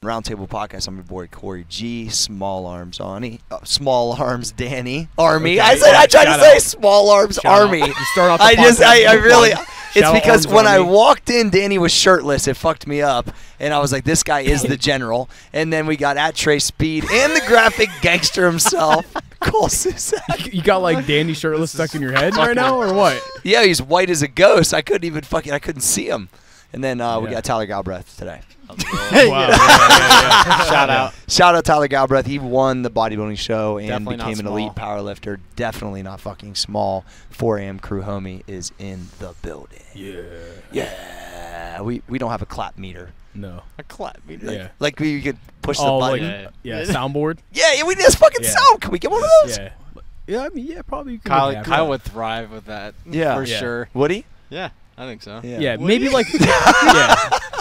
Roundtable Podcast. I'm your boy Corey G. Small Arms Danny Army. Okay, I tried to say Small Arms Army. You start off the I really. It's Shout because Arms when I Army. walked in, Danny was shirtless. It fucked me up, and I was like, "This guy is the general." And then we got at Trey Speed and the graphic gangster himself, Cole Susak. You got like Danny shirtless stuck in your head right now, or what? Yeah, he's white as a ghost. I couldn't see him. And then we got Tyler Galbraith today. Wow. Yeah. Shout out Tyler Galbraith. He won the bodybuilding show and Definitely became an not elite small. powerlifter. Definitely not fucking small. 4 a.m. crew homie is in the building. Yeah. We don't have a clap meter. No. A clap meter. Yeah. Like we could push the Oh, button. like soundboard. Yeah, we need this fucking Yeah. sound. Can we get one of those? Yeah. Yeah, I mean, yeah, probably. You could make it happen. Kyle would thrive with that. Yeah. For Yeah. sure. Would he? Yeah, I think so. Yeah, maybe like.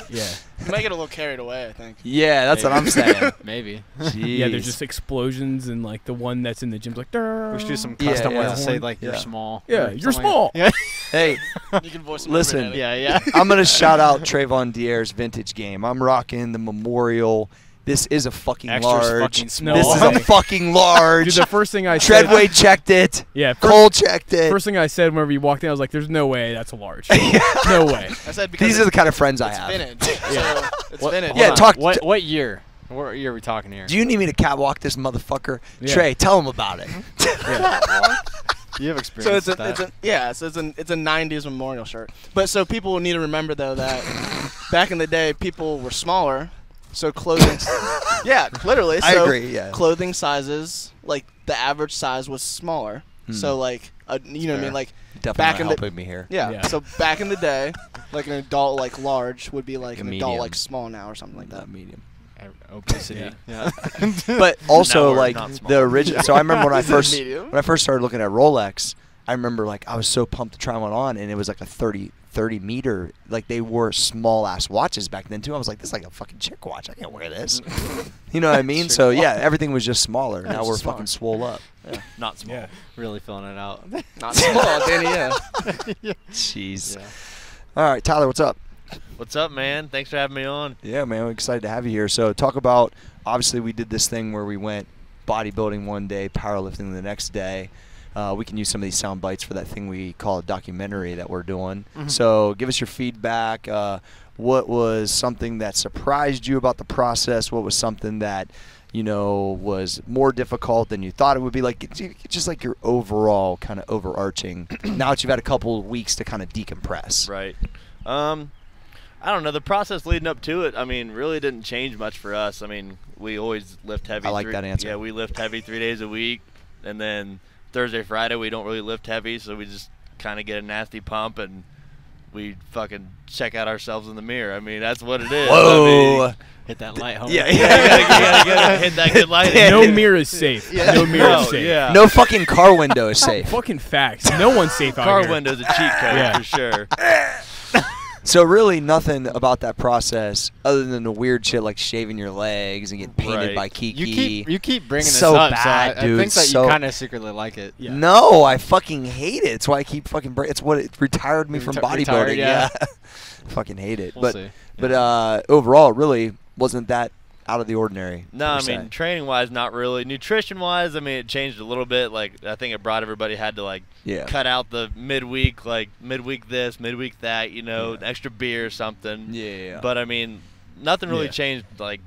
Yeah. You might get a little carried away, I think. Yeah, that's what I'm saying. Maybe. Yeah, there's Jeez. just explosions and like the one that's in the gym's like. We should do some Yeah, custom ones yeah. to say like you're Yeah. small. Yeah, or you're something small. Yeah. Hey, You can voice him Listen. every day. yeah. I'm going to shout out Trayvon Dier's vintage game. I'm rocking the Memorial. This is a fucking Extra large. fucking small. This is a fucking large. Dude, the first thing I said. Treadway checked it. Yeah. Cole checked it. First thing I said whenever you walked in, I was like, "There's no way that's a large. No way." I said because These are the kind of friends I it's have. vintage. So it's vintage. Yeah, Hold talk- on. What year? What year are we talking here? Do you need me to catwalk this motherfucker? Yeah. Trey, tell him about it. You have So experience it's with that. it's a 90s memorial shirt. But so people need to remember though that back in the day people were smaller, so clothing. Yeah, literally. I So agree, yeah. Clothing sizes, like the average size was smaller. So like you know what I mean, like Definitely back not in the helping me here. yeah. Yeah. So back in the day, like an adult like large would be like A an medium. adult like small now or something like that. Not medium. Obesity. Yeah. But also, we're like, not small. the original. So I remember when I This is first medium. started looking at Rolex, I remember, like, I was so pumped to try one on, and it was like a 30 meter. Like, they wore small ass watches back then too. I was like, this is like a fucking chick watch. I can't wear this. You know what I mean? So yeah, everything was just smaller. Now it's we're just fucking swole up. Not small. Yeah. Really filling it out. Not small, Danny. Yeah. Jeez. Yeah. All right, Tyler, what's up? What's up, man? Thanks for having me on. Yeah, man, we're excited to have you here. So talk about, obviously we did this thing where we went bodybuilding one day, powerlifting the next day. We can use some of these sound bites for that thing we call a documentary that we're doing. So give us your feedback. What was something that surprised you about the process? What was something that, you know, was more difficult than you thought it would be? Like, just like your overall kind of overarching, now that you've had a couple of weeks to kind of decompress. Right. I don't know. The process leading up to it, I mean, really didn't change much for us. I mean, we always lift heavy. I like that answer. Yeah, we lift heavy 3 days a week. And then Thursday, Friday, we don't really lift heavy. So we just kind of get a nasty pump and we fucking check out ourselves in the mirror. I mean, that's what it is. Whoa. I mean, Hit that light home. Yeah, you gotta hit that good light. No mirror is safe. No mirror is No, safe. yeah. No fucking car window is safe. Fucking facts. No one's safe out Car here. window's a cheat code Yeah. for sure. So really nothing about that process other than the weird shit like shaving your legs and getting painted Right. by Kiki. You keep bringing this So up, bad, so I dude, think that so- you kind of secretly like it. Yeah. No, I fucking hate it. It's why I keep fucking. It's what it retired me from bodybuilding. Retired, yeah. Fucking hate it. We'll see. But overall, it really wasn't that out of the ordinary. No, per I se. mean, training-wise, not really. Nutrition-wise, I mean, it changed a little bit. Like, I think it brought everybody had to, like, Yeah. cut out the midweek, like, midweek this, midweek that, you know, Yeah. extra beer or something. Yeah. But, I mean, nothing really Yeah. changed, like,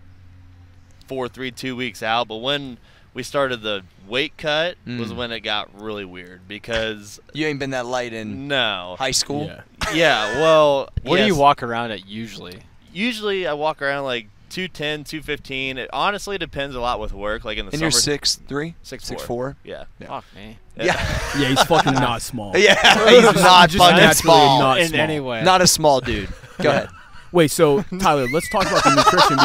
4, 3, 2 weeks out. But when we started the weight cut was when it got really weird because you ain't been that light in no. high school. Yeah. Yeah, well, What do yes. you walk around at usually? Usually I walk around like 210, 215. It honestly depends a lot with work. Like in the And summer. you're 6'3", 6'4". 6'4". Yeah. Yeah. Fuck me. Yeah. Yeah, he's fucking not small. Yeah, he's not Just fucking naturally small. not In small. any way. Not a small dude. Go ahead. Wait, so Tyler, let's talk about the nutrition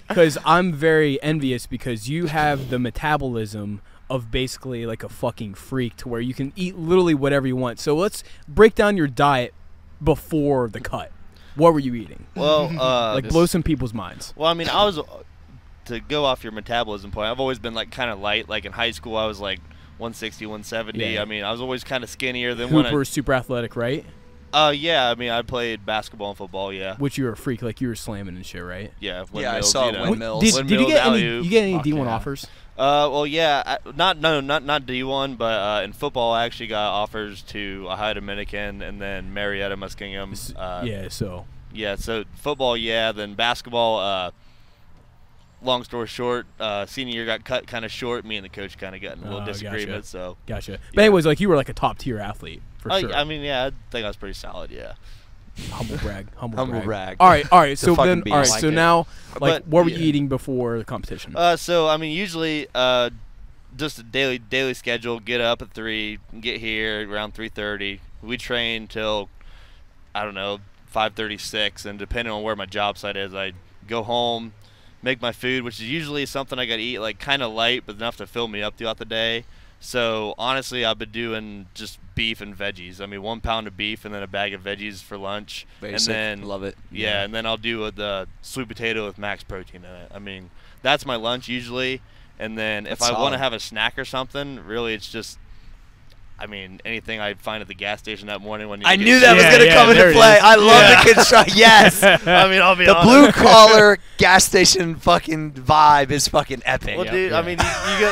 because I'm very envious because you have the metabolism of basically like a fucking freak to where you can eat literally whatever you want. So let's break down your diet before the cut. What were you eating? Well, Like blow some people's minds. Well, I mean, I was to go off your metabolism point. I've always been like kind of light. Like in high school, I was like 160, 170. Yeah. I mean, I was always kind of skinnier than when Hooper, super athletic, right? Yeah, I mean, I played basketball and football. Yeah. Which you were a freak, like you were slamming and shit, right? Yeah. Yeah, I windmills, saw you know. windmills. Did you get any? You get any Fuck D1 yeah. offers? Well, yeah, not D1, but in football, I actually got offers to Ohio Dominican and then Marietta Muskingum. Yeah. So. Yeah, so football, yeah. Then basketball. Long story short, senior year got cut kind of short. Me and the coach kind of got in a little disagreement. Gotcha. So. Gotcha. But anyways, like you were like a top tier athlete for sure. I mean, yeah, I think I was pretty solid. Yeah. Humble brag. Humble brag. All right. So fucking then, beast. all right. Like So it. now, like, But, what were you yeah. eating before the competition? So I mean, usually, just a daily schedule. Get up at 3, get here around 3:30. We train till, I don't know, 5:36, and depending on where my job site is, I go home, make my food, which is usually something I gotta eat like kind of light, but enough to fill me up throughout the day. So honestly, I've been doing just beef and veggies. I mean, 1 pound of beef and then a bag of veggies for lunch. Basic. And then Love it. Yeah, and then I'll do the sweet potato with max protein in it. I mean, that's my lunch usually. And then if That's I want to solid. have a snack or something, really it's just, I mean, anything I find at the gas station that morning when you I get- knew that was Yeah, going to yeah, come there into it play. is. I love the construction. Yes. I mean, I'll be The honest. blue collar gas station fucking vibe is fucking epic. Well, Yep, dude, yeah. I mean,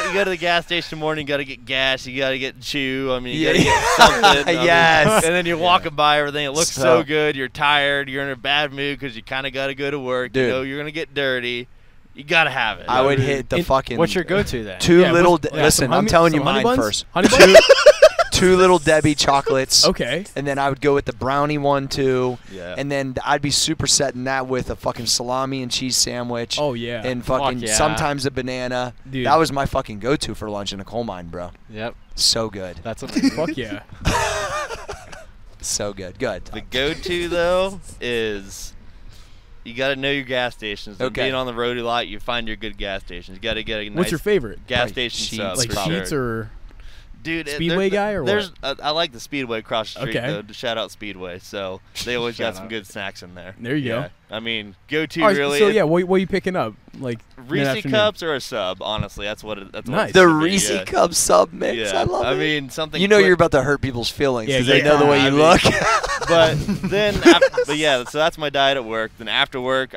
you go to the gas station in the morning, you got to get gas, you got to get chew. I mean, you Yeah. got to get something. I mean, Yes. and then you're walking by everything. It looks So- so good. You're tired. You're in a bad mood because you kind of got to go to work. Dude. You know, you're going to get dirty. You got to have it. I would hit the And fucking What's your go-to then? two Yeah, little. what's- yeah, Listen, some I'm honey- telling you some honey mine buns? first. Honey buns? Two little Debbie chocolates. Okay. And then I would go with the brownie one too. Yeah. And then I'd be super setting that with a fucking salami and cheese sandwich. Oh yeah. And fucking Fuck yeah. sometimes a banana. Dude. That was my fucking go-to for lunch in a coal mine, bro. Yep. So good. That's amazing. Fuck yeah. So good. Good. The go-to though is you got to know your gas stations. And Okay. being on the road a lot, you find your good gas stations. You got to get a What's nice your favorite? gas Probably station Sheetz, sub. Like for probably. sure. Sheets or Dude, Speedway guy or there's I like the Speedway across the street Okay. though. To shout out Speedway, so they always got Shout some out. good snacks in there. There you go. Yeah. I mean, go-to All right, really. So yeah, what are you picking up? Like Reese mid-afternoon? cups or a sub. Honestly, that's what it. That's what Nice. it's The to me, Reese yeah. Cup sub mix. Yeah. I love it. I mean, something. You know quick, you're about to hurt people's feelings Yeah, because they yeah. know the way I you mean- look. But then, but yeah, so that's my diet at work. Then after work,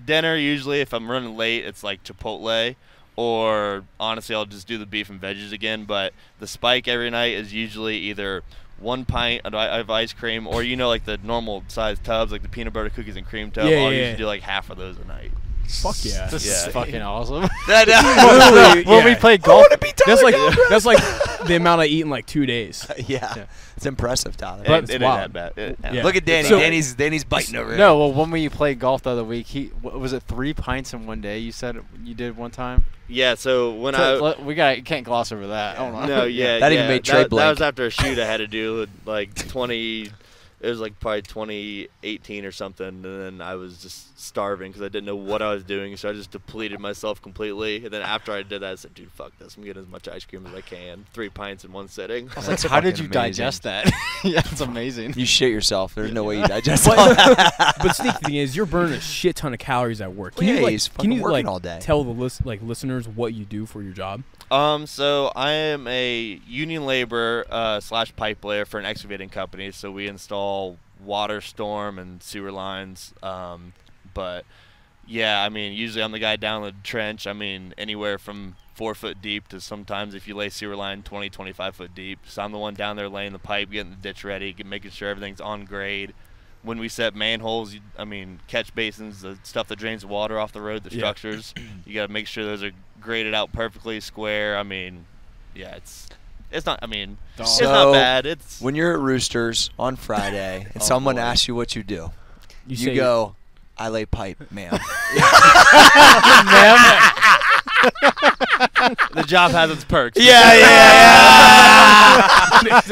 dinner usually if I'm running late, it's like Chipotle, or honestly, I'll just do the beef and veggies again. But the spike every night is usually either 1 pint of ice cream, or like the normal size tubs, like the peanut butter cookies and cream tub. Yeah, I'll yeah, usually yeah. do like half of those a night. Fuck yeah. This Yeah. is fucking awesome. Literally, When we yeah. played golf, That's like the amount I eat in like 2 days. Yeah. Yeah. It's impressive, Tyler. But it it's ain't wild. that bad. Yeah. Look at Danny. So- Danny's biting over no, well, when we played golf the other week, was it 3 pints in one day? You said you did one time. Yeah. So when Can't gloss over that. Hold on. No, yeah. That yeah. even made Trey that blink. was after a shoot I had to do like 20. It was like probably 2018 or something, and then I was just starving because I didn't know what I was doing, so I just depleted myself completely. And then after I did that, I said, "Dude, fuck this! I'm getting as much ice cream as I can. 3 pints in one sitting." I was That's like, how did fucking you amazing. digest that? Yeah, it's amazing. You shit yourself. There's no way you digest all But, that. but sneaky thing is, you're burning a shit ton of calories at work. Can Well, you yeah, like, he's can fucking you working like all day. tell the listeners what you do for your job? So I am a union laborer / pipe layer for an excavating company. So we install water, storm, and sewer lines. But yeah, I mean, usually I'm the guy down the trench. I mean, anywhere from 4 foot deep to sometimes if you lay sewer line 20, 25 foot deep. So I'm the one down there laying the pipe, getting the ditch ready, making sure everything's on grade. When we set manholes, catch basins, the stuff that drains the water off the road, the Yeah. structures, you got to make sure those are graded out perfectly square. I mean, yeah, it's not. I mean, it's So, not bad. It's When you're at Roosters on Friday and Oh, someone boy. asks you what you do, you say, go, "I lay pipe, ma'am." the job has its perks. Dude,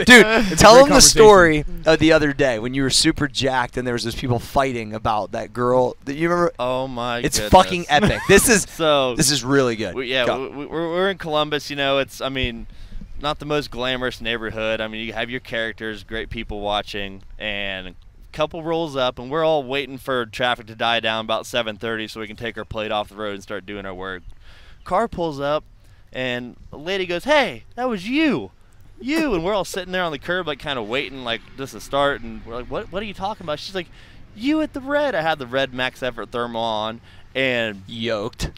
tell Great them the conversation. story of the other day when you were super jacked and there was those people fighting about that girl. That you remember? Oh my. It's goodness. fucking epic. This So is really good. Go. We're in Columbus. It's not the most glamorous neighborhood. I mean, you have your characters, great people watching, and a couple rolls up, and we're all waiting for traffic to die down about 7:30 so we can take our plate off the road and start doing our work. Car pulls up, and a lady goes, "Hey, that was you." you, and we're all sitting there on the curb, like kind of waiting, like just to start, and we're like, what are you talking about? She's like, you at the red. I had the red max effort thermal on, and Yoked.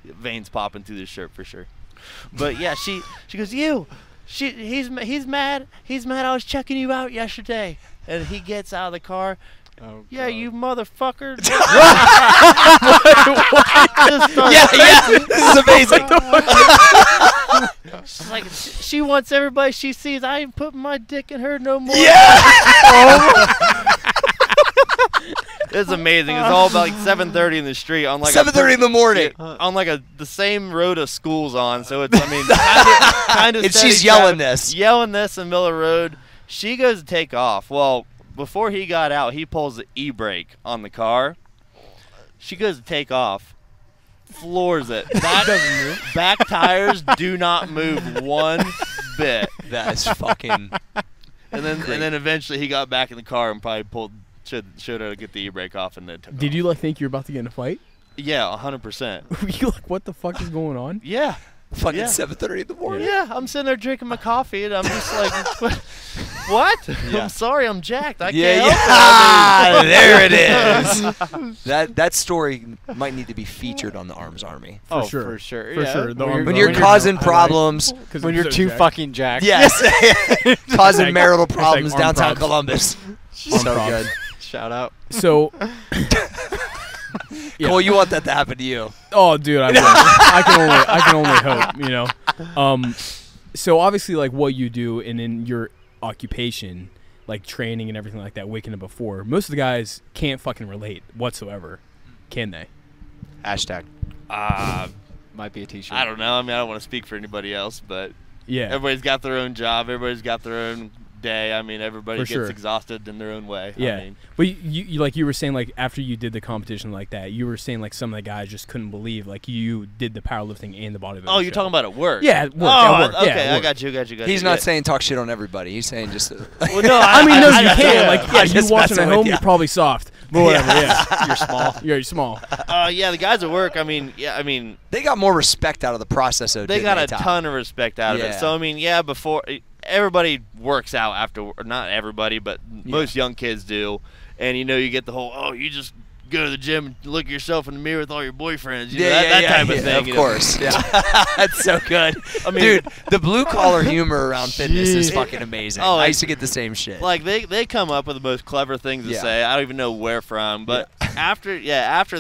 veins popping through the shirt for sure. But yeah, she goes, you. He's mad. He's mad. I was checking you out yesterday, and he gets out of the car. Oh, Yeah, God. you motherfucker. Yeah. This is amazing. She's like, she wants everybody she sees. I ain't putting my dick in her no more. Yeah. It's amazing. It's all about like 7:30 in the street on like 7:30 in the morning. on like the same road a school's on. So it's kind of. And she's yelling this. Yelling this in Miller Road. She goes to take off. Well, before he got out, he pulls the e-brake on the car. She goes to take off. Floors it. Back tires do not move one bit. That is fucking. And then eventually he got back in the car and probably showed her to get the e-brake off and then took Did off. you like think you were about to get in a fight? Yeah, 100%. Were you like, what the fuck is going on? Yeah. Fucking Yeah. 7:30 in the morning. Yeah, I'm sitting there drinking my coffee and I'm just like, what? Yeah. I'm sorry, I'm jacked. I Yeah, can't yeah. help it. There it is. That story might need to be featured on the Arms Army. For Oh, sure. for sure. For yeah. sure. The arms When are you're like- causing highlight. problems. 'Cause When I'm you're so too jacked. fucking jacked. Yes. Causing Hashtag- marital hashtag problems arm downtown props. Columbus. Arm So props. good. Shout out. So. Yeah. Well, you want that to happen to you. Oh, dude, I, I can only hope, you know. So obviously, like what you do and in your occupation, like training and everything like that, waking up before, most of the guys can't fucking relate whatsoever, can they? Hashtag. Might be a t-shirt. I don't know. I mean, I don't want to speak for anybody else, but Yeah. everybody's got their own job. Everybody's got their own day. I mean, everybody For gets sure. exhausted in their own way. Yeah. I mean, But you like you were saying, like after you did the competition like that, you were saying like some of the guys just couldn't believe like you did the powerlifting and the bodybuilding. oh, you're show. talking about at work? Yeah, at work, Oh, at work. okay. Yeah, at I work. got you. He's not saying talk shit on everybody. He's saying just. Well, no, I mean, no, you I- can. yeah. Like, yeah, I'm you just watching messing at with home, ya. you're probably soft. But whatever, yeah. You're small. You're small. Yeah, the guys at work. I mean, They got more respect out of the process. they got a ton of respect out of it. Yeah. So I mean, yeah, before everybody works out after, or not everybody, but most young kids do, and you know, you get the whole, oh, you just go to the gym and look at yourself in the mirror with all your boyfriends, you know, that type of thing. Of you know. course, yeah. That's so good. I mean, Dude, the blue collar humor around fitness is Jeez. fucking amazing. Oh, I used to get the same shit. like they come up with the most clever things to Yeah. say. I don't even know where from, but after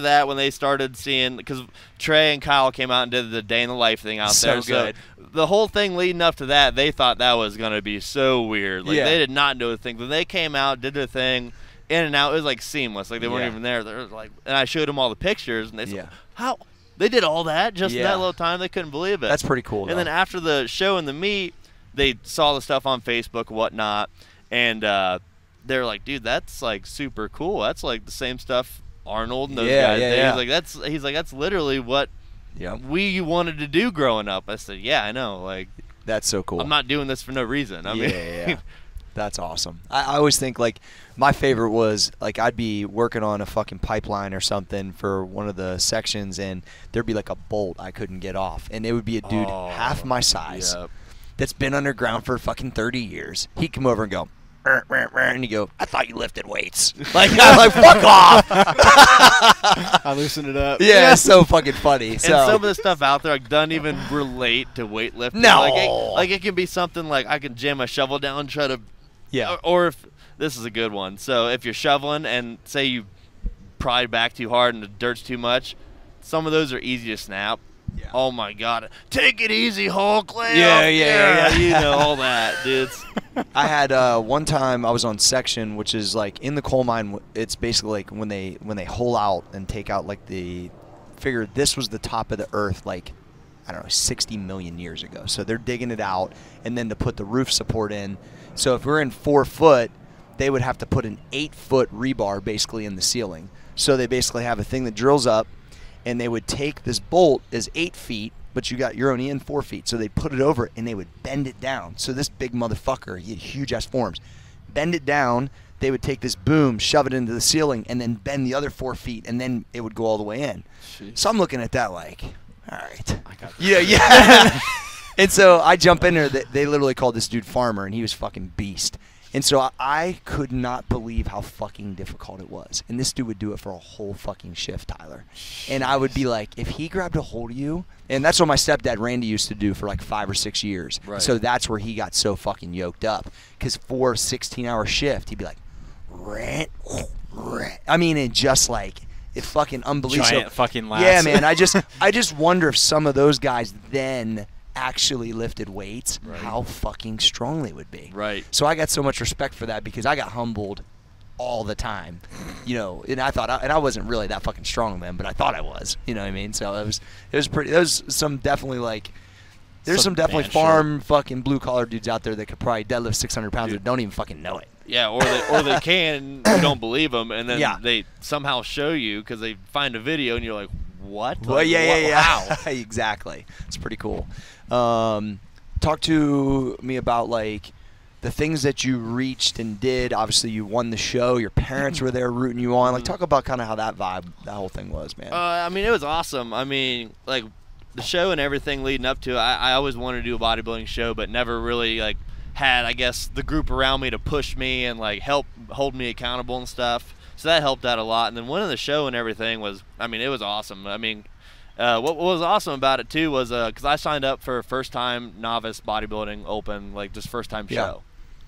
that, when they started seeing, because Trey and Kyle came out and did the day in the life thing out So there, good. so the whole thing leading up to that, they thought that was gonna be so weird. Like Yeah. they did not know the thing. When they came out, did their thing, in and out, it was like seamless. Like they weren't Yeah. even there. They were like, and I showed them all the pictures, and they Yeah. said, how they did all that just in Yeah. that little time. They couldn't believe it. That's pretty cool. And then after the show and the meet, they saw the stuff on Facebook and whatnot, and they're like, dude, that's like super cool. That's like the same stuff Arnold and those Yeah, guys yeah, did. yeah. He's like, that's literally what Yep. we wanted to do growing up. I said, yeah, I know. Like, That's so cool. I'm not doing this for no reason. I mean, yeah. That's awesome. I always think, like, my favorite was, like, I'd be working on a fucking pipeline or something for one of the sections, and there'd be, like, a bolt I couldn't get off. And it would be a dude half my size Yep. that's been underground for fucking 30 years. He'd come over and go, and he'd go, I thought you lifted weights. Like, I'm like, fuck off. I loosened it up. Yeah, it's so fucking funny. And So, some of the stuff out there like doesn't even relate to weightlifting. No. Like it can be something like I can jam a shovel down and try to yeah. or if this is a good one. So if you're shoveling and say you pry back too hard and the dirt's too much, some of those are easy to snap. Yeah. Oh my God! Take it easy, Hulk. Lay Yeah, off. yeah. You know all that, dudes. I had one time I was on section, which is like in the coal mine. It's basically like when they hole out and take out like the figure. This was the top of the earth, like I don't know, 60 million years ago. So they're digging it out, and then to put the roof support in. So if we're in 4 foot, they would have to put an 8-foot rebar basically in the ceiling. So they basically have a thing that drills up, and they would take this bolt is 8 feet. But you're only in 4 feet. So they put it over and they would bend it down. So this big motherfucker, he had huge ass forms. Bend it down, they would take this boom, shove it into the ceiling, and then bend the other 4 feet, and then it would go all the way in. Jeez. So I'm looking at that like, all right. I got Yeah. And so I jump in there. They literally called this dude Farmer, and he was fucking beast. And so I could not believe how fucking difficult it was. And this dude would do it for a whole fucking shift, Tyler. And I would be like, if he grabbed a hold of you, and that's what my stepdad Randy used to do for like 5 or 6 years. Right. So that's where he got so fucking yoked up. Because for a 16-hour shift, he'd be like, rant. I mean, it just like, it fucking unbelievable. Giant fucking laughs. Yeah, man. I just wonder if some of those guys then actually lifted weights, Right. how fucking strong they would be. Right. So I got so much respect for that because I got humbled all the time, and I thought, and I wasn't really that fucking strong then, but I thought I was, you know what I mean? So it was pretty, there's some definitely like, there's some definitely man farm fucking blue collar dudes out there that could probably deadlift 600 pounds that don't even fucking know it. Yeah, or they can, you don't believe them, and then Yeah. they somehow show you because they find a video and you're like, what? Well, Like, yeah. Wow. Exactly. It's pretty cool. Talk to me about like the things that you reached and did. Obviously, you won the show. Your parents were there rooting you on. Like, talk about kind of how that whole thing was, man. I mean, it was awesome. I mean, like the show and everything leading up to it. I always wanted to do a bodybuilding show, but never really like had, I guess, the group around me to push me and like help hold me accountable and stuff. So that helped out a lot. And then winning the show and everything was, I mean, it was awesome. I mean, what was awesome about it too was because I signed up for a first time novice bodybuilding open, like just first time show.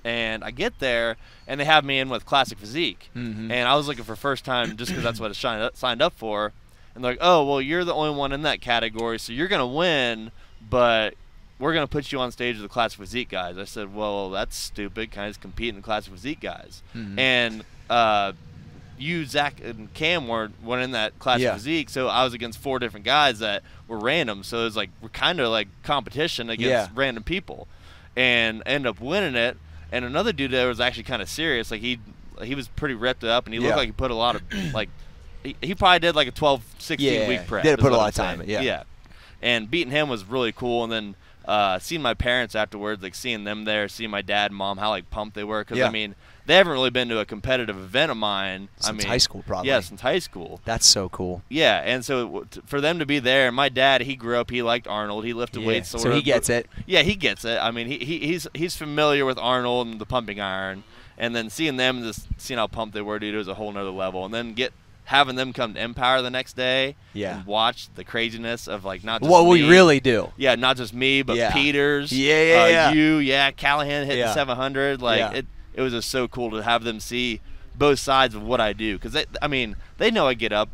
And I get there and they have me in with classic physique. Mm-hmm. And I was looking for first time just because that's what I signed up for. And they're like, oh, well, you're the only one in that category, so you're going to win, but we're going to put you on stage with the classic physique guys. I said, well, that's stupid. Can I just compete in the classic physique guys? Mm-hmm. And you, Zach, and Cam weren't in that classic physique, so I was against 4 different guys that were random. So it was like we're kind of like competition against random people, and ended up winning it. And another dude there was actually kind of serious. Like he was pretty ripped up, and he looked like he put a lot of like he probably did like a 12, 16 week prep. Did put a what lot I'm of time. saying. Yeah. And beating him was really cool. And then seeing my parents afterwards, like seeing them there, seeing my dad and mom, how like pumped they were. Because I mean, they haven't really been to a competitive event of mine. Since high school, probably. Yeah, since high school. That's so cool. Yeah, and so for them to be there, my dad, he grew up, he liked Arnold, he lifted weights. So he gets it. Yeah, he gets it. I mean, he's familiar with Arnold and the pumping iron, and then seeing them, just seeing how pumped they were, dude, it was a whole nother level. And then having them come to Empower the next day and watch the craziness of like not just what me. we really do. Yeah, not just me, but Peters. You, Callahan hitting 700. Like it was just so cool to have them see both sides of what I do, because they know I get up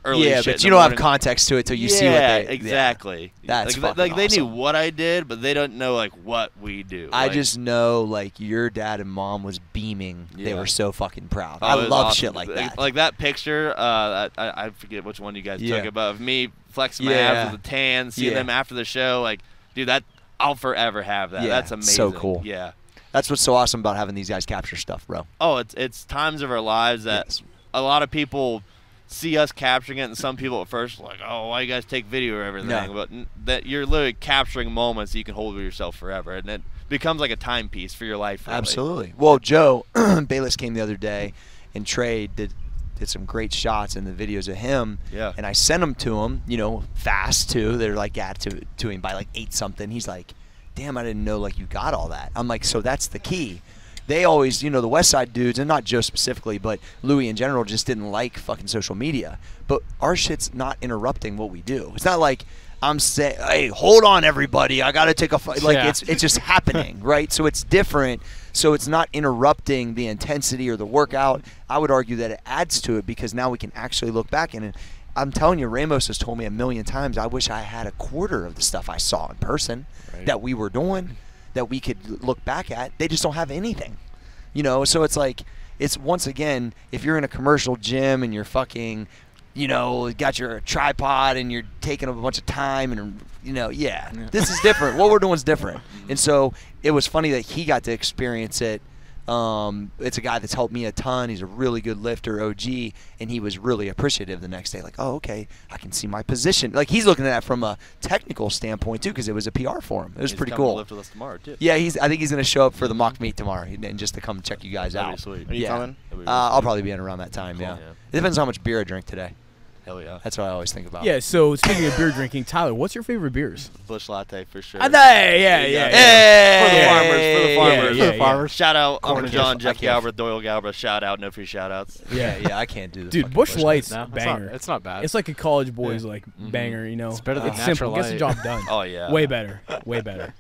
early. Yeah, but you don't have context to it till you see what they. Exactly. That's like they knew awesome. what I did, but they don't know like what we do. I just know like your dad and mom was beaming. They were so fucking proud. Oh, I love awesome. shit like that. Like that picture. I forget which one you guys took about of me flexing my abs with the tan, seeing them after the show. Like, dude, that I'll forever have that. That's amazing. So cool. Yeah. That's what's so awesome about having these guys capture stuff, bro. Oh, it's times of our lives that a lot of people see us capturing it, and some people at first are like, oh, why you guys take video of everything? But that you're literally capturing moments that you can hold with yourself forever, and it becomes like a timepiece for your life. Really. Absolutely. Well, Joe Bayless came the other day, and Trey did some great shots in the videos of him. Yeah. And I sent them to him, fast too. They're like to him by like 8 something. He's like, damn, I didn't know like you got all that. I'm like, so that's the key. They always, the West Side dudes, and not Joe specifically, but Louis in general, just didn't like fucking social media. But our shit's not interrupting what we do. It's not like I'm saying, hey, hold on, everybody, I got to take a fight. Like, it's just happening, right? So it's different. So it's not interrupting the intensity or the workout. I would argue that it adds to it, because now we can actually look back and I'm telling you, Ramos has told me a million times, I wish I had a quarter of the stuff I saw in person that we were doing, that we could look back at. They just don't have anything, So it's like, it's once again, if you're in a commercial gym and you're fucking, got your tripod and you're taking up a bunch of time and, this is different. What we're doing is different. And so it was funny that he got to experience it. It's a guy that's helped me a ton. He's a really good lifter, OG, and he was really appreciative the next day. Like, oh, okay, I can see my position. Like, he's looking at that from a technical standpoint too, because it was a PR for him. It was pretty cool. To lift with us tomorrow too. Yeah, I think he's going to show up for the mock meet tomorrow, and just to come check you guys out. Sweet. Are you coming? I'll probably be in around that time. Cool. Yeah. It depends on how much beer I drink today. Hell yeah. That's what I always think about. Yeah. So speaking of beer drinking, Tyler, what's your favorite beers? Bush latte for sure. Yeah. Yeah. For the farmers. Yeah, yeah. Shout out Corn Uncle and John, kiss. Jeff I can't- Galbraith, Doyle Galbraith. Shout out. No free shout outs. Yeah, I can't do the Dude, fucking Bush Light's No, banger. it's not bad. It's like a college boy's Yeah. like banger, you know. It's better than It's Natural simple. Gets the Light. job done. Oh yeah. Way better. Way better.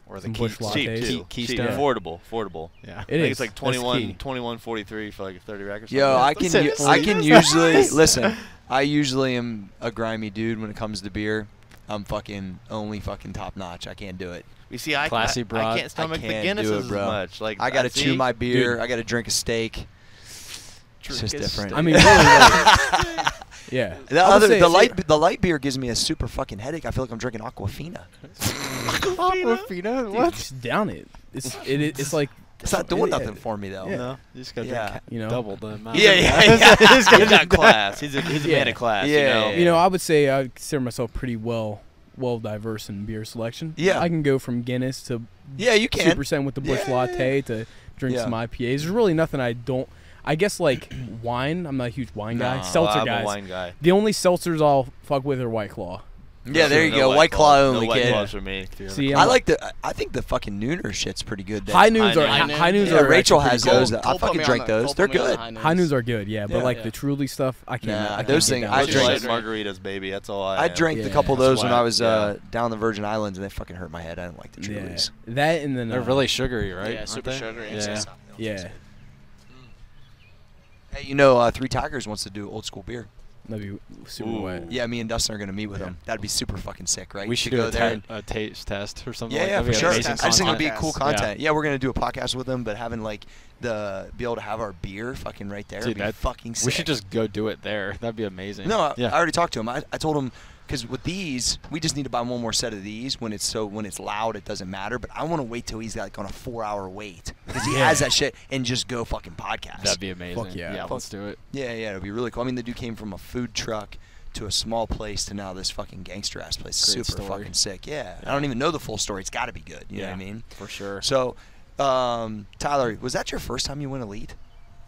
or the Some key, Bush lattes. Cheap too. Keystone. Cheap. Affordable. Yeah. It I think is. it's like That's key. 21.43 for like a 30 rack or something. Yo, I That's can it. I can usually listen. I usually am a grimy dude when it comes to beer. I'm fucking only fucking top notch. I can't do it. You see, I Classy broad. I can't stomach the can't Guinness do it, as bro. much. Like I gotta see? chew my beer. Dude. I gotta drink a steak. It's just Drink a different. I mean, really, like, yeah. I would say- The light beer gives me a super fucking headache. I feel like I'm drinking Aquafina. Aquafina? Dude, What? just down it. It's like It's not doing Yeah. nothing for me though. Yeah. No, you just gotta Yeah. drink You know. double the amount. Yeah. He's got class. He's a Yeah. man of class. Yeah. you know. I would say I consider myself pretty well diverse in beer selection. Yeah. I can go from Guinness to Yeah, you can. 2% with the Bush Yeah. latte to drink Yeah. some IPAs. There's really nothing I don't. I guess like wine. I'm not a huge wine guy. No, Seltzer I'm guys. a wine guy. The only seltzers I'll fuck with are White Claw. Yeah, there you No go. White Claw only, no White kid. Claws for me. See, I like the. I think the fucking Nooner shit's pretty good. There. high noons are High noon. high noons Yeah, are Rachel actually has pretty those. good. I fucking drink those. They're good. High noons are good, yeah, but Yeah. like Yeah. the Truly stuff, I can't. Nah, I can't those get things- down I with. Just drink- like margaritas, baby. That's all I am. drank a Yeah, couple of that's those when why- I was yeah. down the Virgin Islands, and they fucking hurt my head. I didn't like the Yeah. Trulies. That and then They're really sugary, right? Yeah, Aren't super they? sugary. Yeah. yeah. Hey, you know, Three Tigers wants to do old school beer. That'd be super Ooh. wet. Yeah, me and Dustin are gonna meet with them. That'd be super fucking sick, right? We To should go do there. and- a taste test or something. Yeah, like yeah, that. for That'd be sure. I amazing just think it'd be content. cool Podcast. content. Yeah, we're gonna do a podcast with them, but having like be able to have our beer fucking right there Dude, would be that- fucking sick. We should just go do it there. That'd be amazing. No, yeah. I already talked to him. I told him because with these, we just need to buy one more set of these. When it's loud, it doesn't matter. But I want to wait till he's like on a 4-hour wait because he has that shit and just go fucking podcast. That'd be amazing. Fuck yeah. Yeah, let's do it. Yeah, it'd be really cool. I mean, the dude came from a food truck to a small place to now this fucking gangster ass place. Great Super story. fucking sick. Yeah. I don't even know the full story. It's got to be good. You know what I mean? For sure. So, Tyler, was that your first time you went elite?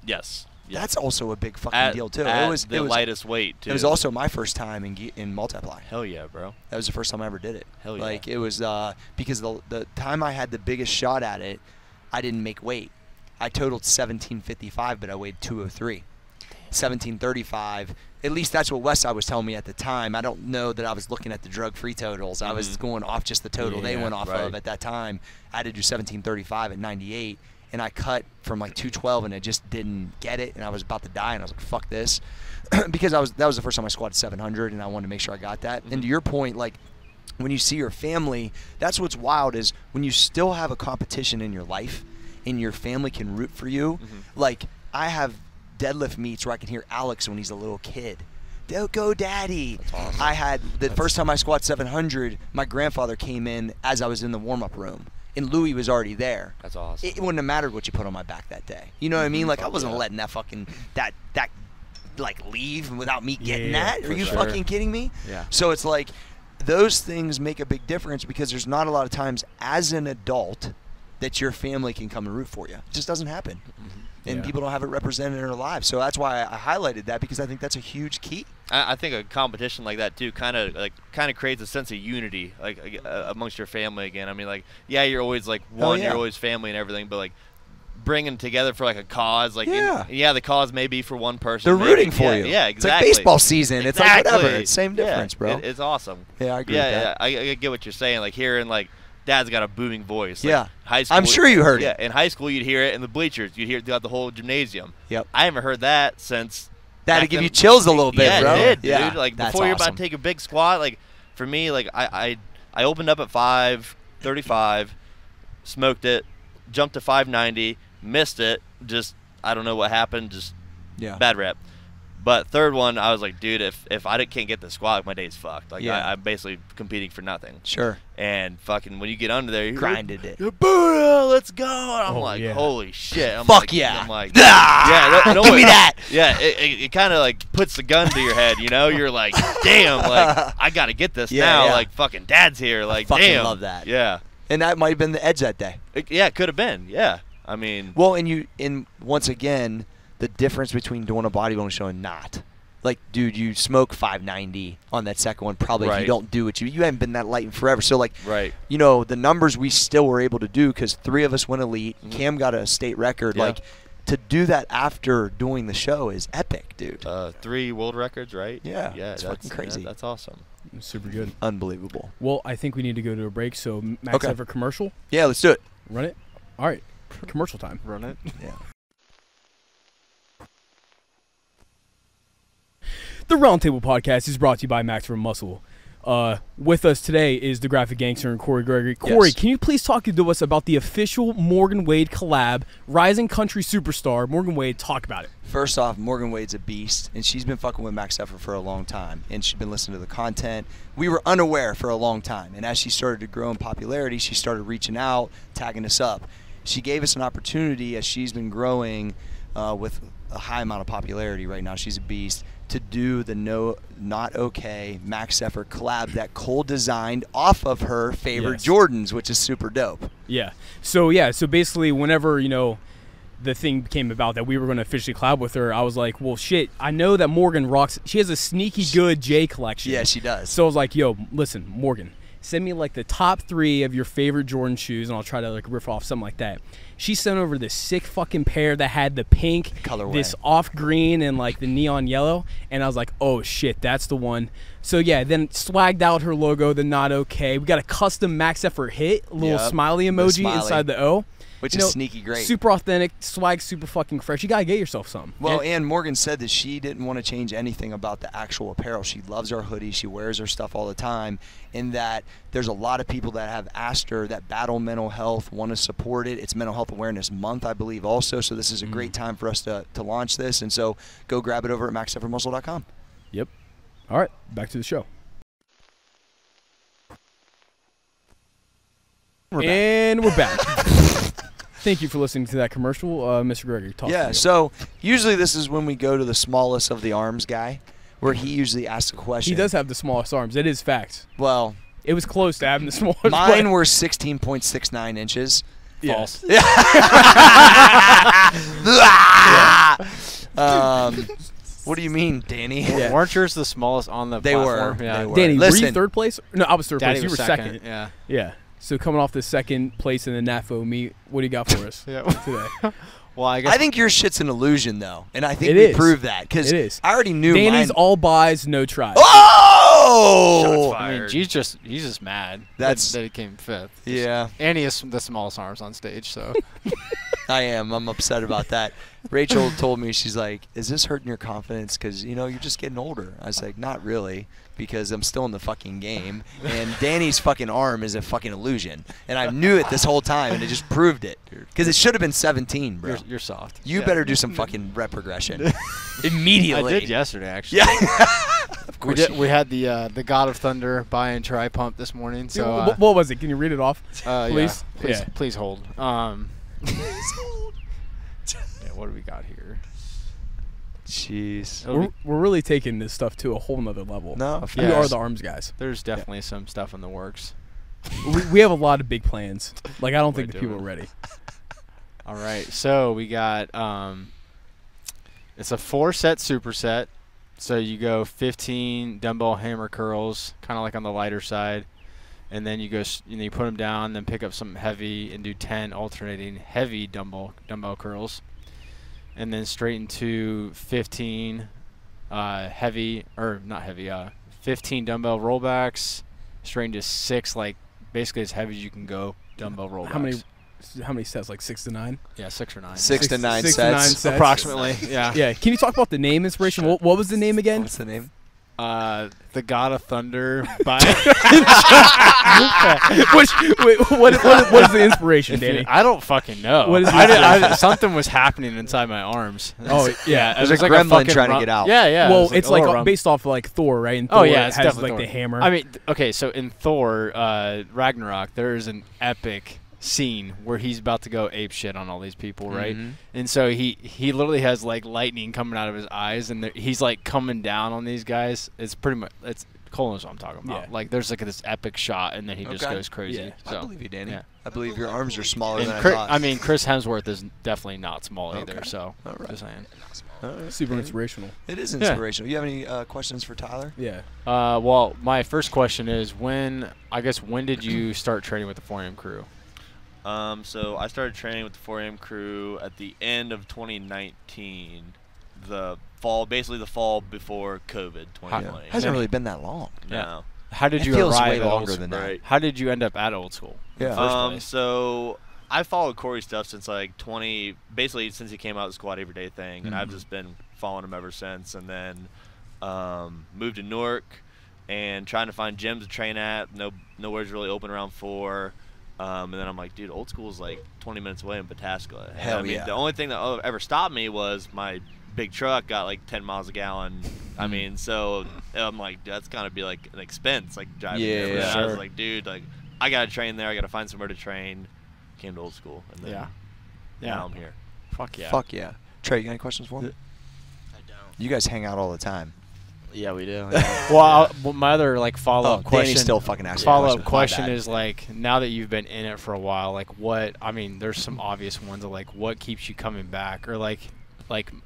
Yes. Yeah. That's also a big fucking at, deal too. At It was the lightest weight too. It was also my first time in Multiply. Hell yeah, bro. That was the first time I ever did it. Hell yeah. Like it was because the time I had the biggest shot at it, I didn't make weight. I totaled 1755, but I weighed 203. 1735. At least that's what Westside was telling me at the time. I don't know that I was looking at the drug-free totals. I was going off just the total they Yeah, went off right. of at that time. I had to do 1735 at 98, and I cut from like 212, and I just didn't get it, and I was about to die, and I was like, fuck this. Because that was the first time I squatted 700, and I wanted to make sure I got that. And to your point, like, when you see your family, that's what's wild is when you still have a competition in your life and your family can root for you. Like, I have deadlift meets where I can hear Alex when he's a little kid. Don't go, daddy. That's awesome. I had the first time I squat 700, my grandfather came in as I was in the warm-up room. And Louis was already there. That's awesome. It wouldn't have mattered what you put on my back that day. You know what I mean? Like, I Fuck wasn't yeah. letting that fucking, that like, leave without me getting Yeah, that. Are for you sure. fucking kidding me? Yeah. So it's like, those things make a big difference because there's not a lot of times as an adult that your family can come and root for you. It just doesn't happen. And Yeah. people don't have it represented in their lives. So that's why I highlighted that because I think that's a huge key. I think a competition like that too kind of creates a sense of unity amongst your family again. I mean, like, yeah, you're always like one, yeah. you're always family and everything, but like bringing together for like a cause, like Yeah. the cause may be for one person. They're maybe- rooting for yeah, you. Yeah, It's like exactly. baseball season. It's like whatever. Exactly. It's same difference, Yeah, bro. it's awesome. Yeah, I agree with that. I get what you're saying. Like hearing like Dad's got a booming voice. Like, Yeah. high school. I'm sure you heard Yeah, it. in high school you'd hear it in the bleachers. You'd hear it throughout the whole gymnasium. Yep. I haven't heard that since. That'd back give then. you chills a little bit, yeah, bro. it did, Yeah, dude. Like that's before you're about awesome. to take a big squat, like for me, like I opened up at 535, smoked it, jumped to 590, missed it. Just I don't know what happened. Just Yeah. bad rep. But third one, I was like, dude, if I can't get the squat, my day's fucked. Like Yeah. I'm basically competing for nothing. Sure. And fucking when you get under there, you Grinded it. Buddha, let's go. And I'm Oh, like, yeah. holy shit. I'm Fuck like, yeah. I'm like, Ah, yeah, no, give me that. Yeah, it kind of like puts the gun to your head, you know? You're like, damn, like I got to get this Yeah, now. yeah. Like fucking Dad's here. Like, fucking damn. love that. Yeah. And that might have been the edge that day. Yeah, it could have been. Yeah. I mean, Well, and once again, the difference between doing a bodybuilding show and not like, dude, you smoke 590 on that second one. Probably if you Right. don't do it, you haven't been that light in forever. So, like, Right. you know, the numbers we still were able to do because 3 of us went elite. Cam got a state record. Yeah. Like, to do that after doing the show is epic, dude. 3 world records, right? Yeah, Yeah, it's that's fucking crazy. That's awesome. Super good. Unbelievable. Well, I think we need to go to a break. So, Max, Okay. have a commercial. Yeah, let's do it. Run it. All right. Commercial time. Run it. Yeah. The Roundtable podcast is brought to you by Max from Muscle. With us today is the graphic gangster and Corey Gregory. Corey, Yes. can you please talk to us about the official Morgan Wade collab, Rising Country Superstar, Morgan Wade? Talk about it. First off, Morgan Wade's a beast, and she's been fucking with Max Effort for a long time, and she's been listening to the content. We were unaware for a long time, and as she started to grow in popularity, she started reaching out, tagging us up. She gave us an opportunity as she's been growing with a high amount of popularity right now. She's a beast. To do the Not Okay Max Effort collab that Cole designed off of her favorite Yes. Jordans, which is super dope. Yeah. So basically, whenever the thing came about that we were going to officially collab with her, I was like, well, shit. I know that Morgan rocks. She has a sneaky good J collection. Yeah, she does. So I was like, yo, listen, Morgan, send me like the top 3 of your favorite Jordan shoes, and I'll try to like riff off something like that. She sent over this sick fucking pair that had the pink, Colorway. this off green, and like the neon yellow, and I was like, oh shit, that's the one. So yeah, then swagged out her logo, the Not Okay. We got a custom Max Effort hit, a little Yep, smiley the emoji smiley. inside the O. Which You is know, sneaky great. Super authentic, swag super fucking fresh. You gotta get yourself some. Well, and Morgan said that she didn't want to change anything about the actual apparel. She loves our hoodies. She wears her stuff all the time. And that there's a lot of people that have asked her that battle mental health, want to support it. It's Mental Health Awareness Month, I believe, also. So this is a great time for us to launch this. And so go grab it over at maxeffortmuscle.com. Yep. All right, back to the show. We're back. Thank you for listening to that commercial, Mr. Gregory. Talk to Yeah, you. so usually this is when we go to the smallest of the arms guy, where he usually asks a question. He does have the smallest arms. It is fact. Well, It was close to having the smallest. mine but- were 16.69 inches. Yeah. False. What do you mean, Danny? Yeah. Weren't yours the smallest on the They were. platform? Yeah. They were. Danny, were you Listen. third place? No, I was third Daddy place. You was were second. Yeah. Yeah. So coming off the second place in the NAFO meet, what do you got for us Yeah. today? Well, I guess I think your shit's an illusion, though, and I think It we is. proved that because It is. I already knew Danny's mine. all buys, no tries. Oh! I mean, he's just mad That's- that he came 5th. Yeah, And he has the smallest arms on stage, so I am. I'm upset about that. Rachel told me, she's like, "Is this hurting your confidence? Because you're just getting older." I was like, "Not really, because I'm still in the fucking game, and Danny's fucking arm is a fucking illusion, and I knew it this whole time, and it just proved it. Because it should have been 17, bro. you're soft. You Yeah. better do some fucking rep progression immediately." I did yesterday, actually. Yeah. Of We course. did. We had the God of Thunder buy and try pump this morning. So what was it? Can you read it off? please, Yeah. please hold. Yeah, what do we got here? Jeez. It'll be- We're really taking this stuff to a whole nother level. No, We Yeah. are the arms guys. There's definitely some stuff in the works. We have a lot of big plans. Like, I don't think We're the people are doing. ready. All right, so we got it's a 4-set superset. So you go 15 dumbbell hammer curls, kind of like on the lighter side, and then you you put them down, then pick up something heavy and do 10 alternating heavy dumbbell curls, and then straight into 15 15 dumbbell rollbacks, straight into 6, like basically as heavy as you can go dumbbell rollbacks. How many sets? Like 6 to 9? Yeah, 6 or 9. 6 to 9 6 to 9 sets. sets. Approximately. Yeah. Yeah. Can you talk about the name inspiration? What was the name again? What's the name? The God of Thunder by What is the inspiration, Danny? I don't fucking know. What is the something was happening inside my arms. Oh, yeah. It There's was a like gremlin fucking trying to get out. Yeah, yeah. Well, it was it's a like little rum- based off like Thor, right? And Oh Thor yeah, it's has definitely like the Thor. hammer. I mean, okay, so in Thor, Ragnarok, there is an epic scene where he's about to go ape shit on all these people, right? Mhm. And so he literally has like lightning coming out of his eyes, and he's like coming down on these guys. It's pretty much Cole knows what I'm talking about. Yeah. Like there's like this epic shot, and then he just Okay. goes crazy. Yeah. So I believe you, Danny. yeah. I believe your arms are smaller And than I Chris, thought. I mean, Chris Hemsworth is definitely not small either. Okay. So All right. just saying. All right. Super inspirational. It is Yeah. inspirational. You have any questions for Tyler? Yeah. Well, my first question is when did you start training with the 4AM crew? So I started training with the 4AM crew at the end of 2019, basically the fall before COVID, 2020. Hasn't really been that long. No. How did It you feels arrive way at Old longer School? than that. Right. How did you end up at Old School? Yeah. In the first place? So I followed Corey's stuff since like basically since he came out with the Squad Everyday thing, and I've just been following him ever since. And then moved to Newark and trying to find gyms to train at. Nowhere's really open around 4. And then I'm like, dude, Old School's like 20 minutes away in Pataskala. Hell I mean, yeah. the only thing that ever stopped me was my big truck got like 10 miles a gallon. I mean, so I'm like, that's gotta be like an expense, like driving Yeah, there. But yeah, I was sure. like, dude, like I gotta train there. I gotta find somewhere to train. Came to Old School, and then now I'm here. Fuck yeah. Fuck yeah. Trey, you got any questions for him? I don't. You guys hang out all the time. Yeah, we do. Well, my other like follow-up Oh, question. Danny's still fucking asking Follow-up questions. My question bad. is like, now that you've been in it for a while, like what? I mean, there's some obvious ones of like what keeps you coming back, or like,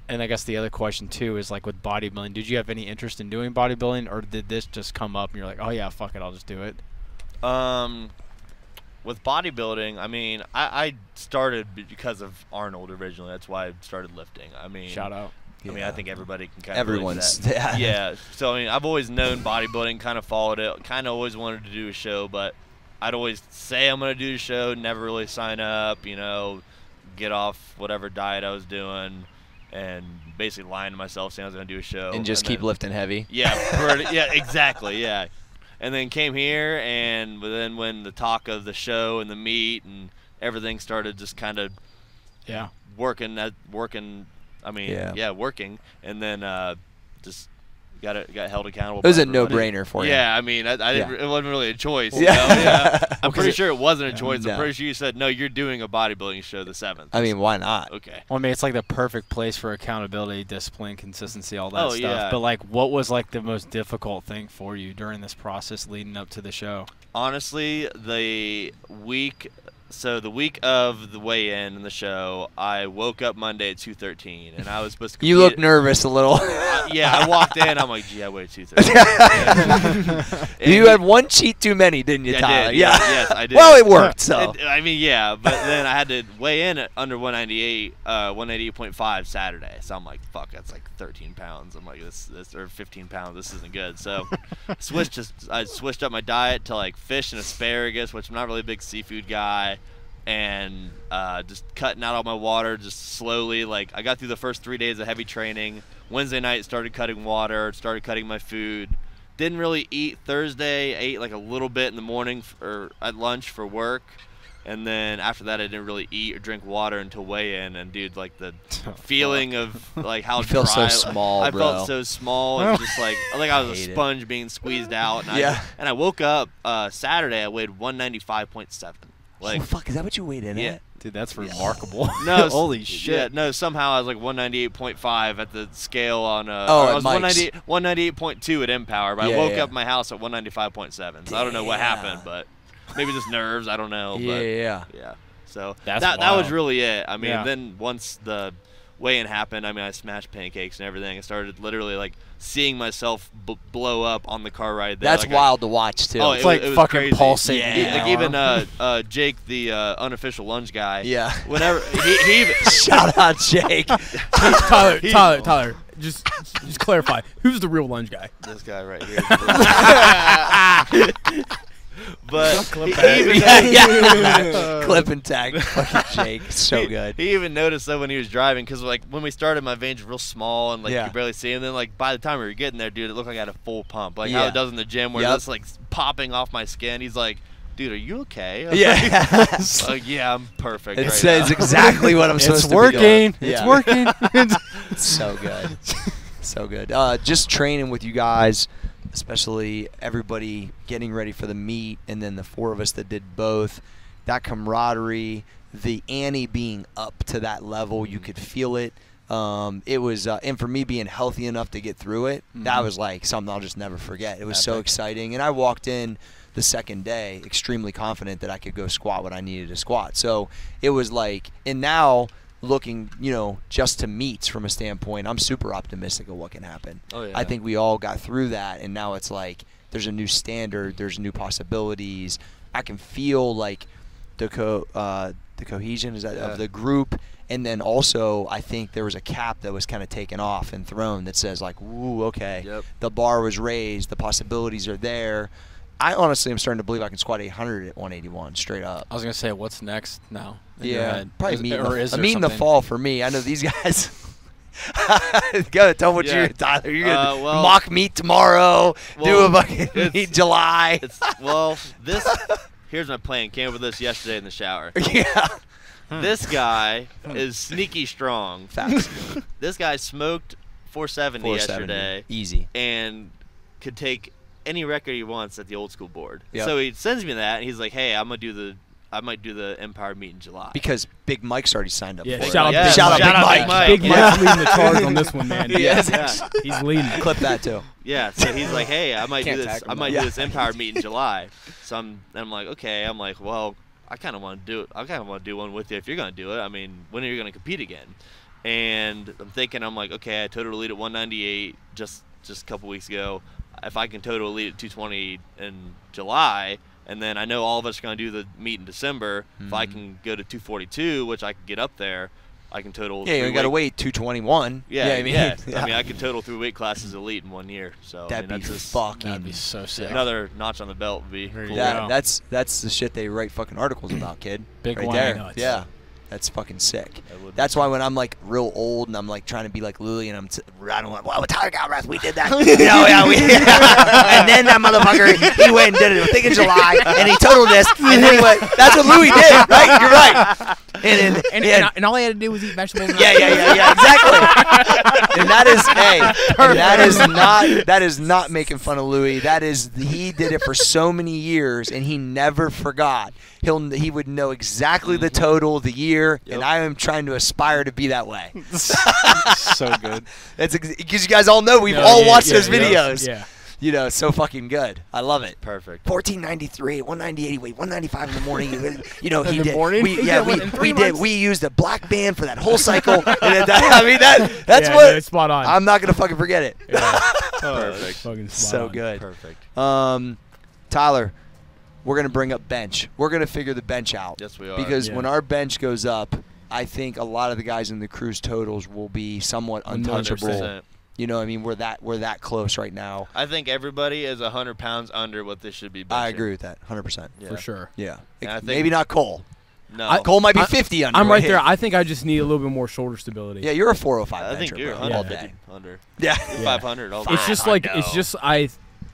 and I guess the other question too is like with bodybuilding. Did you have any interest in doing bodybuilding, or did this just come up and you're like, oh yeah, fuck it, I'll just do it? With bodybuilding, I mean, I started because of Arnold originally. That's why I started lifting. I mean, Shout out. I mean, Yeah. I think everybody can kind of relate to Everyone's that. Yeah. So I mean, I've always known bodybuilding, kind of followed it, kind of always wanted to do a show, but I'd always say I'm gonna do a show, never really sign up. Get off whatever diet I was doing, and basically lying to myself saying I was gonna do a show, And just keep then- lifting heavy. Yeah, yeah, exactly, yeah. And then came here, and then when the talk of the show and the meet and everything started, just kind of Yeah. working. I mean, Yeah. working, and then just got held accountable. It was by a everybody. no-brainer for you. Yeah, I mean, I didn't, Yeah. it wasn't really a choice. Yeah. Yeah. I'm Well, pretty 'cause sure it wasn't a choice. No. I'm pretty sure you said no. You're doing a bodybuilding show the 7th. I mean, why not? Okay. Well, I mean, it's like the perfect place for accountability, discipline, consistency, all that Oh, stuff. yeah. But like, what was like the most difficult thing for you during this process leading up to the show? Honestly, the week of the weigh-in and the show, I woke up Monday at 2:13, and I was supposed to. You look nervous a little. Yeah, I walked in. I'm like, gee, I weighed 2:13. You had one cheat too many, didn't you, Yeah, I Tyler? did. Yeah. Yes, I did. Well, it worked. So. I mean, yeah, but then I had to weigh in at under 198, 188.5 Saturday. So I'm like, fuck, that's like 13 pounds. I'm like, this or 15 pounds. This isn't good. So I switched up my diet to like fish and asparagus, which I'm not really a big seafood guy, and just cutting out all my water just slowly. Like I got through the first 3 days of heavy training. Wednesday night started cutting water, started cutting my food. Didn't really eat Thursday. Ate like a little bit in the morning or at lunch for work. And then after that, I didn't really eat or drink water until weigh-in. And dude, like the feeling of like how You feel so dry, small, I bro. felt so small and just like I was a Hate it. sponge being squeezed out. And Yeah. I woke up Saturday. I weighed 195.7. Like Oh, fuck, is that what you weighed in Yeah. at? Dude, that's remarkable. no, Holy shit. Yeah, no, somehow I was like 198.5 at the scale on. Oh, I at was Mike's. 198.2 at Empower, but Yeah, I woke yeah. up at my house at 195.7. So I don't know what Damn. happened, but maybe just nerves. I don't know. Yeah, but yeah. yeah. So That's that was wild. really it. I mean, Yeah. then once the weigh-in happened, I mean, I smashed pancakes and everything. I started literally like seeing myself blow up on the car ride there. That's like, wild to watch too. Oh, It's like it was fucking crazy. pulsating. Yeah. in the Like even arm. Jake, the unofficial lunge guy. Yeah. Whenever he even, Shout out Jake. Tyler, just clarify. Who's the real lunge guy? this guy right here. But he even Clip and tag fucking Jake. So good. He even noticed that when he was driving, because like when we started, my veins were real small and like Yeah. you could barely see. And then like by the time we were getting there, dude, it looked like I had a full pump, like how Yeah. it does in the gym, where Yep. it's like popping off my skin. He's like, "Dude, are you okay?" Yeah. Like, yeah, I'm perfect. It right says now. exactly what I'm supposed It's to be doing. working. It's Yeah. working. So good. So good. Just training with you guys, especially everybody getting ready for the meet, and then the 4 of us that did both. That camaraderie, the ante being up to that level, you could feel it. It was, and for me being healthy enough to get through it, that was like something I'll just never forget. It was so exciting, and I walked in the second day extremely confident that I could go squat what I needed to squat. So it was like, and now looking, just to meets from a standpoint, I'm super optimistic of what can happen. Oh, yeah. I think we all got through that, and now it's like there's a new standard, there's new possibilities. I can feel like the cohesion of the group. And then also, I think there was a cap that was kind of taken off and thrown that says like, "Ooh, okay, the bar was raised, the possibilities are there." I honestly am starting to believe I can squat 800 at 181 straight up. I was gonna say, what's next now? Probably meet in the something? fall for me. I know these guys. Go tell what you're, Tyler. You're gonna mock meet tomorrow. Do a fucking meet July. Here's my plan. Came up with this yesterday in the shower. Yeah. This guy is sneaky strong. Facts. This guy smoked 470 yesterday. Easy. And could take any record he wants at the old school board. Yep. So he sends me that, and he's like, "Hey, I might do the Empire meet in July." Because Big Mike's already signed up for it. Shout out Big Mike. Big Mike's leading the charge on this one, man. He's leading. Clip that too. Yeah, so he's like, "Hey, I might do this. I might do this Empire meet in July." So I'm like, okay. I'm like, well, I kind of want to do it. I kind of want to do one with you if you're going to do it. I mean, when are you going to compete again? And I'm thinking, I'm like, okay, I total elite at 198 just a couple weeks ago. If I can total elite at 220 in July, and then I know all of us are going to do the meet in December, if I can go to 242, which I can get up there, I can total. Yeah, you got to wait 221. I mean, I can total 3 weight classes elite in 1 year. So that'd be so sick. Another notch on the belt would be cool. That's the shit they write fucking articles about, kid. Big right one. there. Nuts. Yeah. That's fucking sick. That's why when I'm like real old and I'm like trying to be like Louie and I don't want, well, with Tyler Galbraith, we did that. And then that motherfucker, he went and did it. I think in July, and he totaled this, and then he went. That's what Louie did, right? You're right. And all he had to do was eat vegetables. Yeah, exactly. And that is not making fun of Louie. He did it for so many years, and he never forgot. He would know exactly the total, the year, and I am trying to aspire to be that way. So good. Because you guys all know we've all watched those videos. Yeah. It's so fucking good. I love it. Perfect. 1493, 198, wait, 195 in the morning. He the did. morning? We used a black band for that whole cycle. That's what. It's spot on. I'm not gonna fucking forget it. Perfect. Fucking spot So on. good. Perfect. Tyler, we're going to bring up bench. We're going to figure the bench out. Yes, we are. Because when our bench goes up, I think a lot of the guys in the crew's totals will be somewhat untouchable. 100%. You know what I mean? We're that close right now. I think everybody is 100 pounds under what they should be benching. I agree with that, 100%. Yeah. For sure. Yeah. And I think- Maybe not Cole. No. Cole might be 50 under. I'm right there. I think I just need a little bit more shoulder stability. Yeah, you're a 405 I think bencher, you're bro, 150 all day. under. Yeah. 500 all day. It's just like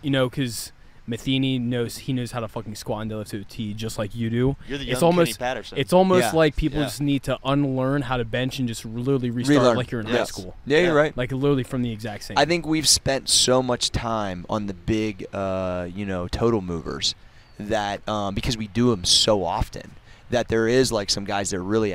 because Matheny knows how to fucking squat and deadlift to a T, just like you do. You're the It's young almost Kenny Patterson. It's almost Yeah. like people Yeah. just need to unlearn how to bench and just literally restart Relearn. like you're in high Yes. school. Yeah, you're right. Like literally from the exact same. I think we've spent so much time on the big, total movers that because we do them so often, that there is like some guys that are really,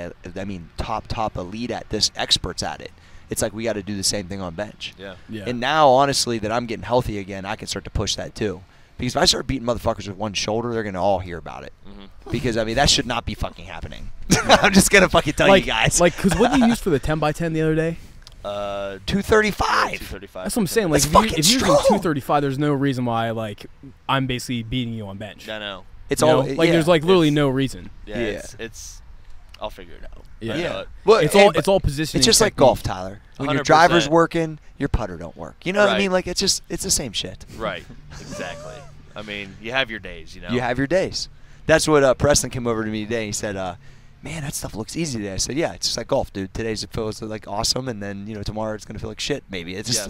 top elite at this, experts at it. It's like we got to do the same thing on bench. Yeah. And now, honestly, that I'm getting healthy again, I can start to push that too. Because if I start beating motherfuckers with one shoulder, they're going to all hear about it. Mm-hmm. Because, that should not be fucking happening. I'm just going to fucking tell you guys. Because what did you use for the 10x10 the other day? 235. 235. That's what I'm saying. Like, That's if you're using fucking strong. 235, there's no reason why, I'm basically beating you on bench. I know. It's You know? all there's literally no reason. Yeah. Yeah. It's I'll figure it out. Yeah. I know it. Well, It's all positioning. It's just like technique. golf, Tyler. When your 100%. driver's working, your putter don't work. You know what I Right. mean? Like, it's the same shit. Right. Exactly. I mean, you have your days, you know. You have your days. That's what Preston came over to me today. He said, man, that stuff looks easy today. I said, yeah, it's just like golf, dude. Today's it feels like awesome, and then tomorrow it's gonna feel like shit. Maybe it's just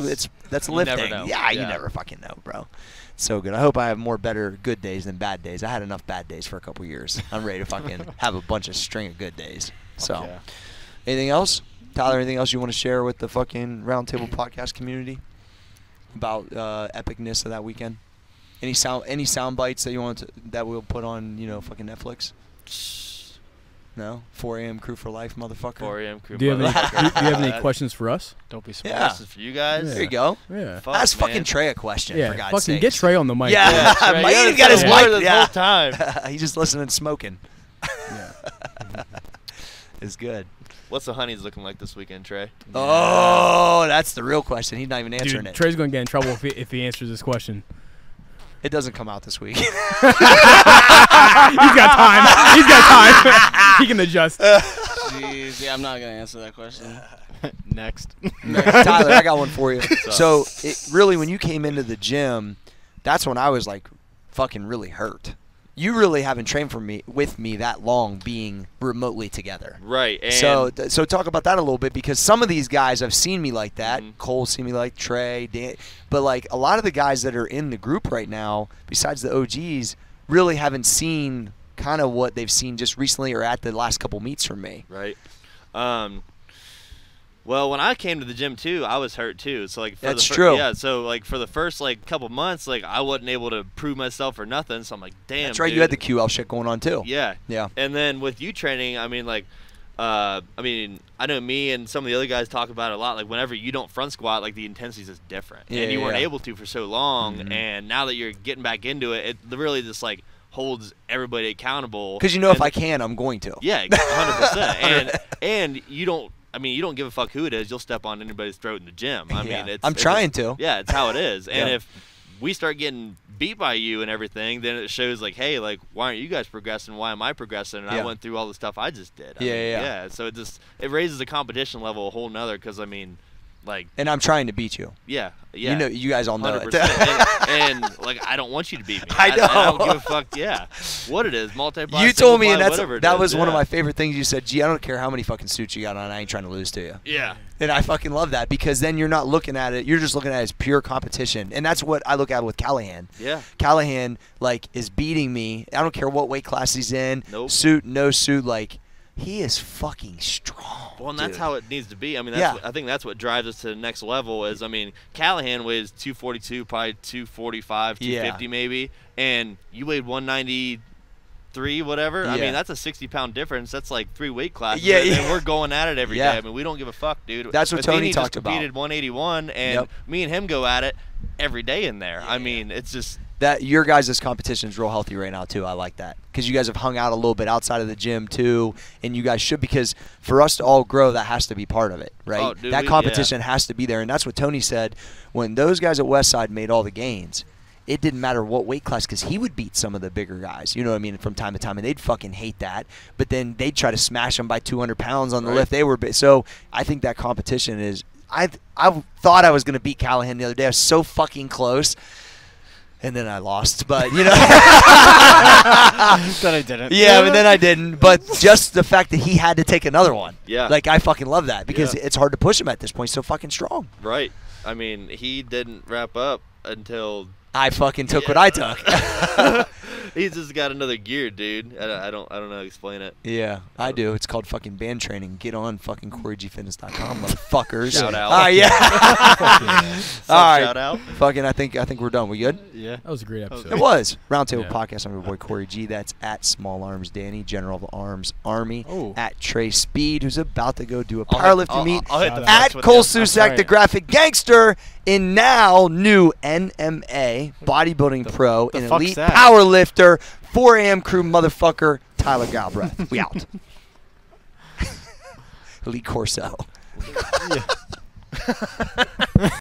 that's You lifting. never know. Yeah, you Yeah. never fucking know, bro. So good. I hope I have more good days than bad days. I had enough bad days for a couple years. I'm ready to fucking have a bunch of string of good days. So, Yeah. anything else, Tyler? Anything else you want to share with the fucking Roundtable podcast community about epicness of that weekend? Any sound bites that you want that we'll put on fucking Netflix? No? 4 a.m. crew for life, motherfucker. 4 a.m. crew. Do you have any? motherfucker. do you have any questions for us? Don't be This surprised. is for you guys. There you go. Yeah. Fuck, Ask man. fucking Trey a question, Yeah. for God's Fucking sake. get Trey on the mic. Yeah. Yeah, Trey, Mike you even haven't got his said a word mic. this Yeah. whole time. He's just listening and smoking. Yeah. It's good. What's the honeys looking like this weekend, Trey? Oh, that's the real question. He's not even answering Dude, it. Trey's gonna get in trouble if he answers this question. It doesn't come out this week. He's got time. He's got time. He can adjust. Jeez, yeah, I'm not gonna answer that question. Next. Tyler, I got one for you. So, really, when you came into the gym, that's when I was like fucking really hurt. You really haven't trained with me that long being remotely together. Right. And So talk about that a little bit, because some of these guys have seen me like that. Mhm. Cole's seen me like Trey, Dan, but like a lot of the guys that are in the group right now, besides the OGs, really haven't seen kind of what they've seen just recently or at the last couple meets from me. Right. Well, when I came to the gym too, I was hurt too. So like That's true. Yeah. So like for the first like couple months, like I wasn't able to prove myself or nothing. So I'm like, damn. That's right. Dude. You had the QL shit going on too. Yeah. Yeah. And then with you training, I mean, like, I know me and some of the other guys talk about it a lot. Like, whenever you don't front squat, like, the intensity is just different. Yeah, and you weren't yeah. able to for so long. Mhm. And now that you're getting back into it, it really just, like, holds everybody accountable. Because you know if And- I can, I'm going to. Yeah, 100%. and you don't. I mean, you don't give a fuck who it is. You'll step on anybody's throat in the gym. I Yeah. mean, it's. I'm it's trying just- to. Yeah, it's how it is. And Yeah. if we start getting beat by you and everything, then it shows like, hey, like, why aren't you guys progressing? Why am I progressing? And Yeah. I went through all the stuff I just did. I Yeah, mean, yeah. So it raises the competition level a whole nother. Because I mean, like, And I'm trying to beat you. yeah. You know, you guys all know it. 100%. and like, I don't want you to beat me. I know. I don't give a fuck. Yeah, what it is, multiply. You told me, and whatever it that is, was one of yeah. my favorite things. You said, "Gee, I don't care how many fucking suits you got on. I ain't trying to lose to you." Yeah. And I fucking love that, because then you're not looking at it. You're just looking at it as pure competition, and that's what I look at with Callahan. Yeah. Callahan like is beating me. I don't care what weight class he's in. Nope. Suit, no suit. Like, he is fucking strong. Well, and that's dude. how it needs to be. I mean, that's Yeah. I think that's what drives us to the next level. Is I mean, Callahan weighs 242, probably 245, 250 Yeah. maybe, and you weighed 193, whatever. I Yeah. mean, that's a 60-pound difference. That's like 3 weight classes. Yeah, and yeah. we're going at it every day. Yeah. I mean, we don't give a fuck, dude. That's what Tony Athene just talked about. competed 181, and Yep. me and him go at it every day in there. I Yeah. mean, it's just. That your guys' competition is real healthy right now too. I like that, because you guys have hung out a little bit outside of the gym too, and you guys should, because for us to all grow, that has to be part of it, right? Oh, dude, that yeah. competition has to be there, and that's what Tony said when those guys at Westside made all the gains. It didn't matter what weight class, because he would beat some of the bigger guys, you know what I mean, from time to time, and they'd fucking hate that. But then they'd try to smash them by 200 pounds on the Right. lift. They were so I think that competition is. I thought I was gonna beat Callahan the other day. I was so fucking close. And then I lost, but you know. Then I didn't. Yeah, but then I didn't. But just the fact that he had to take another one. Yeah. Like, I fucking love that, because Yeah. it's hard to push him at this point. He's so fucking strong. Right. I mean, he didn't wrap up until. I fucking took what I took. He's just got another gear, dude. I don't know how to explain it. Yeah, I do. It's called fucking band training. Get on fucking CoreyGFitness.com, motherfuckers. Shout out. Yeah. All right. Shout out. Fucking, I think we're done. We good? Yeah. That was a great episode. It was. Roundtable Yeah. Podcast. I'm your boy Corey G. That's at Small Arms Danny, General of Arms Army. Oh. At Trey Speed, who's about to go do a I'll hit- powerlifting meet. I'll hit the Shout flex At with Cole you. Susak, right. the graphic gangster, in now new NMA bodybuilding pro the and fuck's elite that? power lifter, 4 a.m. crew motherfucker, Tyler Galbraith. We out. Elite Corso.